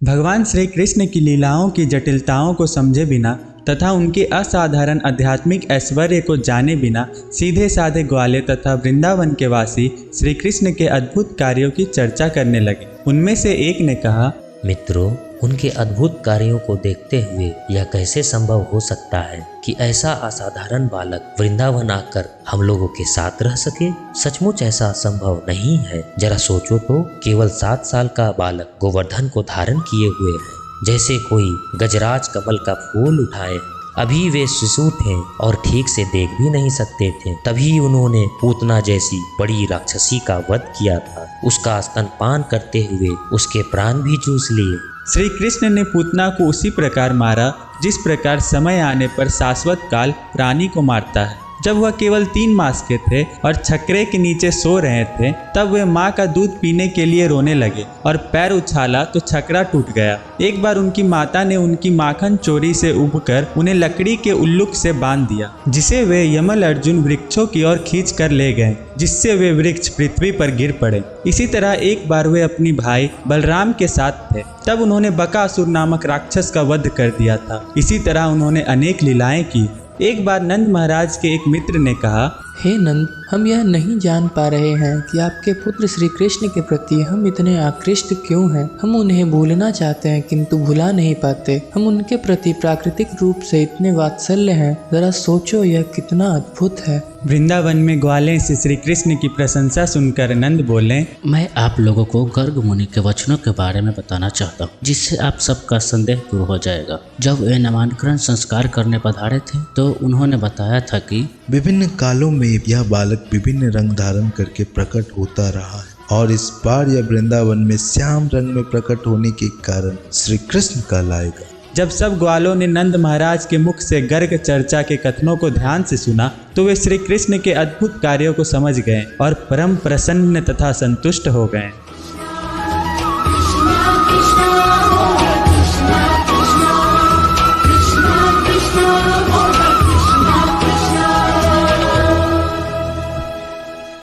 भगवान श्री कृष्ण की लीलाओं की जटिलताओं को समझे बिना तथा उनके असाधारण आध्यात्मिक ऐश्वर्य को जाने बिना सीधे साधे ग्वाले तथा वृंदावन के वासी श्री कृष्ण के अद्भुत कार्यों की चर्चा करने लगे। उनमें से एक ने कहा, मित्रों, उनके अद्भुत कार्यों को देखते हुए यह कैसे संभव हो सकता है कि ऐसा असाधारण बालक वृंदावन आकर हम लोगों के साथ रह सके? सचमुच ऐसा संभव नहीं है। जरा सोचो तो, केवल 7 साल का बालक गोवर्धन को धारण किए हुए है, जैसे कोई गजराज कमल का फूल उठाए। अभी वे शिशु थे और ठीक से देख भी नहीं सकते थे, तभी उन्होंने पूतना जैसी बड़ी राक्षसी का वध किया था। उसका स्तनपान करते हुए उसके प्राण भी चूस लिए। श्री कृष्ण ने पूतना को उसी प्रकार मारा जिस प्रकार समय आने पर शाश्वत काल प्राणी को मारता है। जब वह केवल 3 मास के थे और छकरे के नीचे सो रहे थे, तब वे माँ का दूध पीने के लिए रोने लगे और पैर उछाला तो छकरा टूट गया। एक बार उनकी माता ने उनकी माखन चोरी से उबकर उन्हें लकड़ी के उल्लुक से बांध दिया, जिसे वे यमल अर्जुन वृक्षों की ओर खींच कर ले गए, जिससे वे वृक्ष पृथ्वी पर गिर पड़े। इसी तरह एक बार वे अपनी भाई बलराम के साथ थे, तब उन्होंने बकासुर नामक राक्षस का वध कर दिया था। इसी तरह उन्होंने अनेक लीलाएं की। एक बार नंद महाराज के एक मित्र ने कहा, हे नंद, हम यह नहीं जान पा रहे हैं कि आपके पुत्र श्री कृष्ण के प्रति हम इतने आकृष्ट क्यों हैं। हम उन्हें भूलना चाहते हैं किंतु भुला नहीं पाते। हम उनके प्रति प्राकृतिक रूप से इतने वात्सल्य हैं। जरा सोचो, यह कितना अद्भुत है। वृंदावन में ग्वाले से श्री कृष्ण की प्रशंसा सुनकर नंद बोले, मैं आप लोगों को गर्ग मुनि के वचनों के बारे में बताना चाहता हूँ, जिससे आप सबका संदेह दूर हो जाएगा। जब वे नामांकन संस्कार करने पधारे थे तो उन्होंने बताया था कि विभिन्न कालों में यह बालक विभिन्न रंग धारण करके प्रकट होता रहा है और इस बार यह वृंदावन में श्याम रंग में प्रकट होने के कारण श्री कृष्ण कहलाएगा। जब सब ग्वालों ने नंद महाराज के मुख से गर्ग चर्चा के कथनों को ध्यान से सुना तो वे श्री कृष्ण के अद्भुत कार्यों को समझ गए और परम प्रसन्न तथा संतुष्ट हो गए।